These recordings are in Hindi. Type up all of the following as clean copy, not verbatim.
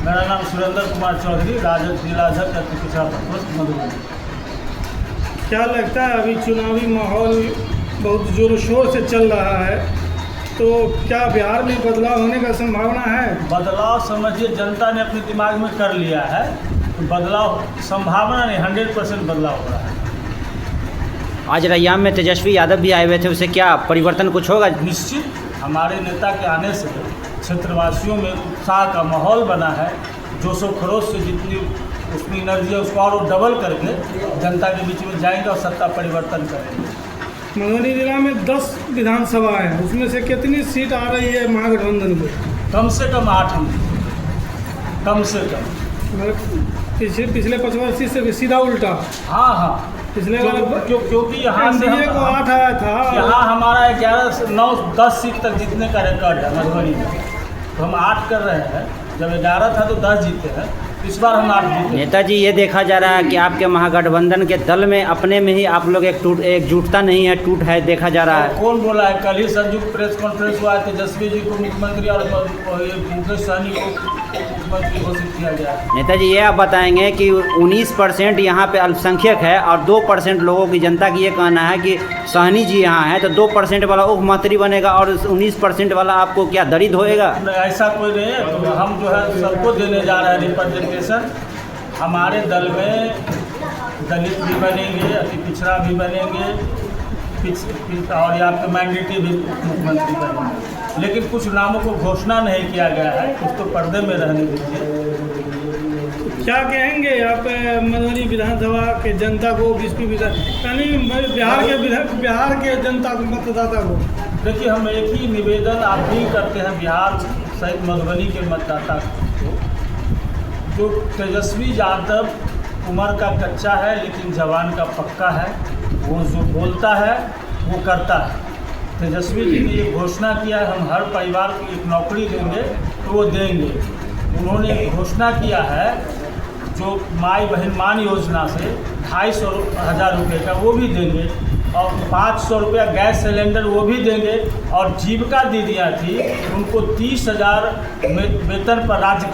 मेरा नाम सुरेंद्र कुमार चौधरी, राजद जिला अध्यक्ष अति पिछड़ा प्रकोष्ठ मधुबनी। क्या लगता है अभी चुनावी माहौल बहुत जोर शोर से चल रहा है, तो क्या बिहार में बदलाव होने का संभावना है? बदलाव समझिए जनता ने अपने दिमाग में कर लिया है, तो बदलाव संभावना नहीं, 100% बदलाव हो रहा है। आज रैयाम में तेजस्वी यादव भी आए हुए थे, उससे क्या परिवर्तन कुछ होगा? निश्चित हमारे नेता के आने से क्षेत्रवासियों में उत्साह का माहौल बना है। जोशो खरोश से जितनी उसकी एनर्जी है उसको और डबल करके जनता के बीच में जाएंगे और सत्ता परिवर्तन करेंगे। मधुबनी जिला में 10 विधानसभा है, उसमें से कितनी सीट आ रही है महागठबंधन को? कम से कम 8 कम से कम। पिछले 5 वर्ष से सीधा उल्टा। हाँ पिछले बार क्योंकि यहाँ से एनडीए को 8 आया था, यहाँ हमारा 11, 9, 10 सीट तक जीतने का रिकॉर्ड है मधुबनी में, तो हम 8 कर रहे हैं। जब 11 था तो 10 जीते हैं, इस बार हम 8 जीते। नेताजी, ये देखा जा रहा है कि आपके महागठबंधन के दल में अपने में ही आप लोग एकजुटता नहीं है, टूट है, देखा जा रहा है। कौन बोला है? कल ही संयुक्त प्रेस कॉन्फ्रेंस हुआ है, तेजस्वी जी को मुख्यमंत्री और मुकेश सहनी को मुख्यमंत्री घोषित किया गया है। नेताजी, ये आप बताएंगे कि 19% यहाँ पे अल्पसंख्यक है और 2% लोगों की जनता की ये कहना है कि सहनी जी यहाँ है, तो 2% वाला उपमंत्री बनेगा और 19% वाला आपको क्या दरिद्र होएगा? ऐसा कोई नहीं है, तो हम जो है सबको देने जा रहे हैं रिप्रेजेंटेशन। हमारे दल में दलित भी बनेंगे, अति पिछड़ा भी बनेंगे, और यहाँ पे माइनॉरिटी भी मुख्यमंत्री बनेंगे, लेकिन कुछ नामों को घोषणा नहीं किया गया है, कुछ तो पर्दे में रहने दीजिए। क्या कहेंगे आप मधुबनी विधानसभा के जनता को, यानी बिहार के जनता को, मतदाता को? देखिए, हम एक ही निवेदन अपील करते हैं बिहार सहित मधुबनी के मतदाता को, जो तेजस्वी यादव उम्र का कच्चा है लेकिन जवान का पक्का है। वो जो बोलता है वो करता है। तेजस्वी जी ने ये घोषणा किया है हम हर परिवार को एक नौकरी देंगे, तो वो देंगे। उन्होंने घोषणा किया है जो माई बहन मान योजना से 250,000 रुपये का वो भी देंगे, और 500 रुपया गैस सिलेंडर वो भी देंगे, और जीविका दीदियाँ थी उनको 30,000 वेतन पर राज्य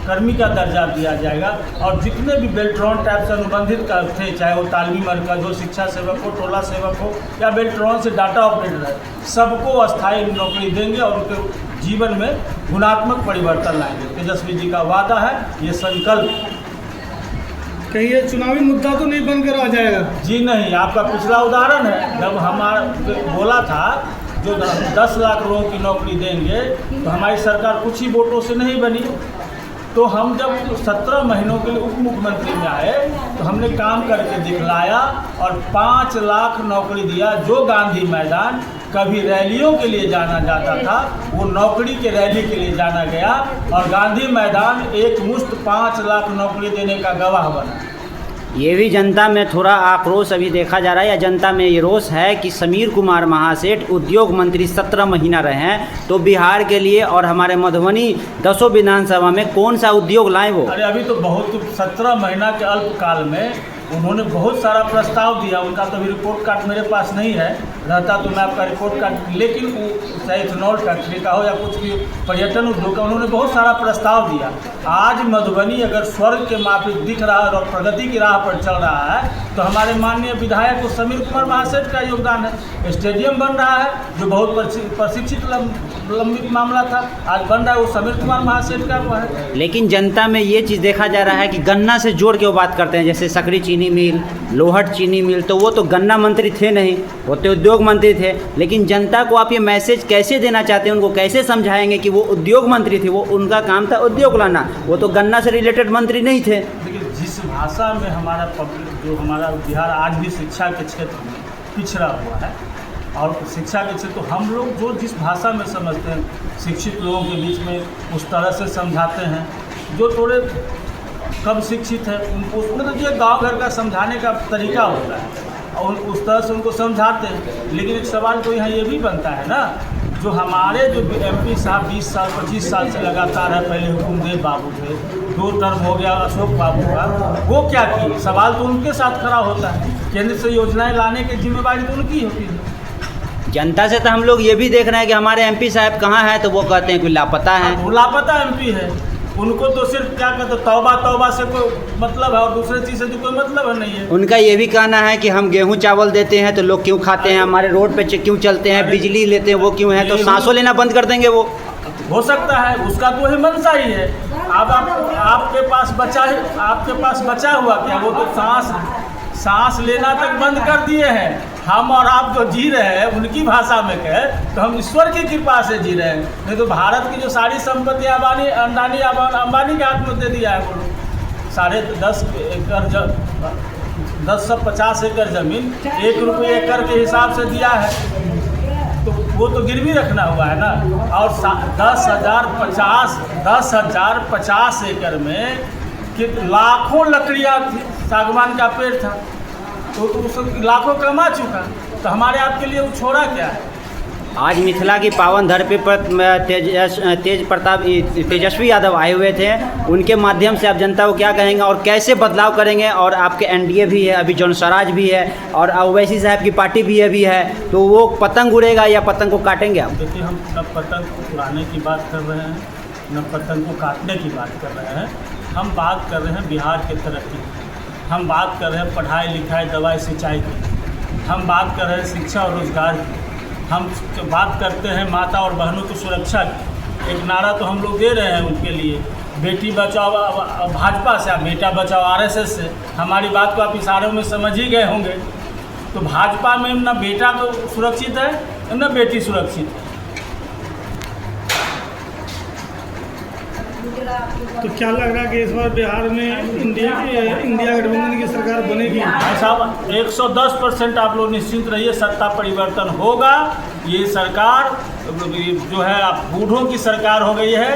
कर्मी का दर्जा दिया जाएगा। और जितने भी बेल्ट्रॉन टाइप से अनुबंधित थे, चाहे वो तालीमी मरकज हो, शिक्षा सेवक हो, टोला सेवक हो, या बेल्ट्रॉन से डाटा ऑपरेटर है, सबको अस्थायी नौकरी देंगे और उनके जीवन में गुणात्मक परिवर्तन लाएंगे। तेजस्वी जी का वादा है, ये संकल्प। कहीं ये चुनावी मुद्दा तो नहीं बनकर आ जाएगा? जी नहीं, आपका पिछला उदाहरण है, जब हमारा बोला था जो 10 लाख लोगों की नौकरी देंगे, तो हमारी सरकार कुछ ही वोटों से नहीं बनी। तो हम जब 17 महीनों के लिए उप मुख्यमंत्री में आए, तो हमने काम करके दिखलाया और 5 लाख नौकरी दिया। जो गांधी मैदान कभी रैलियों के लिए जाना जाता था, वो नौकरी के रैली के लिए जाना गया, और गांधी मैदान एक मुश्त 5 लाख नौकरी देने का गवाह बना। ये भी जनता में थोड़ा आक्रोश अभी देखा जा रहा है, या जनता में ये रोष है कि समीर कुमार महासेठ उद्योग मंत्री 17 महीना रहे हैं, तो बिहार के लिए और हमारे मधुबनी 10 विधानसभा में कौन सा उद्योग लाए वो? अरे अभी तो बहुत 17 महीना के अल्पकाल में उन्होंने बहुत सारा प्रस्ताव दिया। उनका तो अभी रिपोर्ट कार्ड मेरे पास नहीं है, रहता तो मैं आपका रिपोर्ट कार्ड, लेकिन वो चाहे इथेनॉल फैक्ट्री का हो या कुछ भी पर्यटन उद्योग का, उन्होंने बहुत सारा प्रस्ताव दिया। आज मधुबनी अगर स्वर्ग के माफिक दिख रहा है और प्रगति की राह पर चल रहा है, तो हमारे माननीय विधायक समीर कुमार महासेठ का योगदान है। स्टेडियम बन रहा है जो बहुत प्रशिक्षित लंबित मामला था, आज बन रहा है, वो समीर कुमार महासेठ का वो है। लेकिन जनता में ये चीज़ देखा जा रहा है कि गन्ना से जोड़ के वो बात करते हैं, जैसे सकरी चीनी मिल, लोहट चीनी मिल, तो वो तो गन्ना मंत्री थे नहीं, वो तो उद्योग मंत्री थे। लेकिन जनता को आप ये मैसेज कैसे देना चाहते हैं, उनको कैसे समझाएंगे कि वो उद्योग मंत्री थे, वो उनका काम था उद्योग लाना, वो तो गन्ना से रिलेटेड मंत्री नहीं थे। देखिए, जिस भाषा में हमारा पब्लिक, जो हमारा बिहार आज भी शिक्षा के क्षेत्र में पिछड़ा हुआ है, और शिक्षा के क्षेत्र, तो हम लोग जो जिस भाषा में समझते हैं, शिक्षित लोगों के बीच में उस तरह से समझाते हैं। जो थोड़े कम शिक्षित है उनको, उसमें तो ये गांव घर का समझाने का तरीका होता है, और उस तरह से उनको समझाते हैं। लेकिन एक सवाल तो यहाँ ये भी बनता है ना, जो हमारे जो MP साहब 20 साल 25 साल से लगातार है, पहले हुकुमदेव बाबू थे, 2 टर्म हो गया अशोक बाबू का, वो क्या किए? सवाल तो उनके साथ खड़ा होता है। केंद्र से योजनाएं लाने की जिम्मेवारी तो उनकी होती है। जनता से तो हम लोग ये भी देख रहे हैं कि हमारे MP साहब कहाँ हैं, तो वो कहते हैं कि लापता है। वो लापता MP है, उनको तो सिर्फ क्या कहते तौबा तौबा से कोई मतलब है और दूसरे चीज़ से तो कोई मतलब नहीं है। उनका ये भी कहना है कि हम गेहूं चावल देते हैं तो लोग क्यों खाते हैं, हमारे रोड पे क्यों चलते हैं, बिजली लेते हैं वो क्यों है, तो सांसों लेना बंद कर देंगे वो। हो सकता है, उसका तो वही मंशा ही है। अब आपके पास बचा हुआ क्या, वो तो सांस लेना तक बंद कर दिए हैं। हम और आप जो जी रहे हैं उनकी भाषा में कहे तो हम ईश्वर की कृपा से जी रहे हैं, नहीं तो भारत की जो सारी संपत्ति अंबानी के हाथ में दे दिया है। वो 10.5 एकड़ 1050 एकड़ ज़मीन 1 रुपये एकड़ के हिसाब से दिया है, तो वो तो गिरवी रखना हुआ है ना। और 10,050 एकड़ में कि लाखों लकड़ियाँ सागवान का पेड़ था, तो उस लाखों कमा चुका, तो हमारे आपके लिए वो छोड़ा क्या है। आज मिथिला की पावन धरती पर तेजस्वी यादव आए हुए थे, उनके माध्यम से आप जनता को क्या कहेंगे और कैसे बदलाव करेंगे। और आपके एनडीए भी है, अभी जौन स्वराज भी है और ओवैसी साहब की पार्टी भी अभी है, तो वो पतंग उड़ेगा या पतंग को काटेंगे आप? देखिए, हम न पतंग को उड़ाने की बात कर रहे हैं, न पतंग को काटने की बात कर रहे हैं। हम बात कर रहे हैं बिहार के तरक्की, हम बात कर रहे हैं पढ़ाई लिखाई दवाई सिंचाई की, हम बात कर रहे हैं शिक्षा और रोजगार की, हम बात करते हैं माता और बहनों की सुरक्षा की। एक नारा तो हम लोग दे रहे हैं उनके लिए, बेटी बचाओ भाजपा से, बेटा बचाओ आरएसएस से। हमारी बात को आप इशारों में समझ ही गए होंगे। तो भाजपा में न बेटा तो सुरक्षित है न बेटी सुरक्षित है। तो क्या लग रहा है कि इस बार बिहार में इंडिया गठबंधन की सरकार बनेगी? साहब 110% आप लोग निश्चिंत रहिए, सत्ता परिवर्तन होगा। ये सरकार जो है आप बूढ़ों की सरकार हो गई है,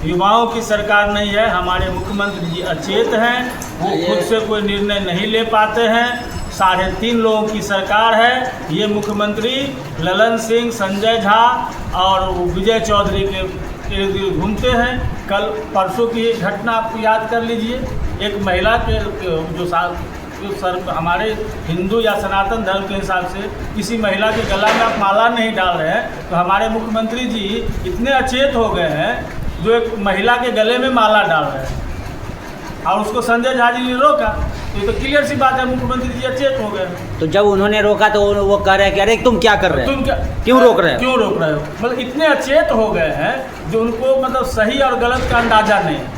युवाओं की सरकार नहीं है। हमारे मुख्यमंत्री जी अचेत हैं, वो खुद से कोई निर्णय नहीं ले पाते हैं। 3.5 लोगों की सरकार है। ये मुख्यमंत्री ललन सिंह, संजय झा और विजय चौधरी के इर्द गिर्द घूमते हैं। कल परसों की घटना आप याद कर लीजिए, एक महिला के जो हमारे हिंदू या सनातन धर्म के हिसाब से किसी महिला के गला में आप माला नहीं डाल रहे हैं, तो हमारे मुख्यमंत्री जी इतने अचेत हो गए हैं जो एक महिला के गले में माला डाल रहे हैं और उसको संजय झा जी ने रोका। तो ये तो क्लियर सी बात है, मुख्यमंत्री जी अचेत हो गए। तो जब उन्होंने रोका तो वो कह रहे हैं कि अरे तुम क्या कर रहे हो, क्यों रोक रहे हो? मतलब इतने अचेत हो गए हैं जो उनको मतलब सही और गलत का अंदाजा नहीं है।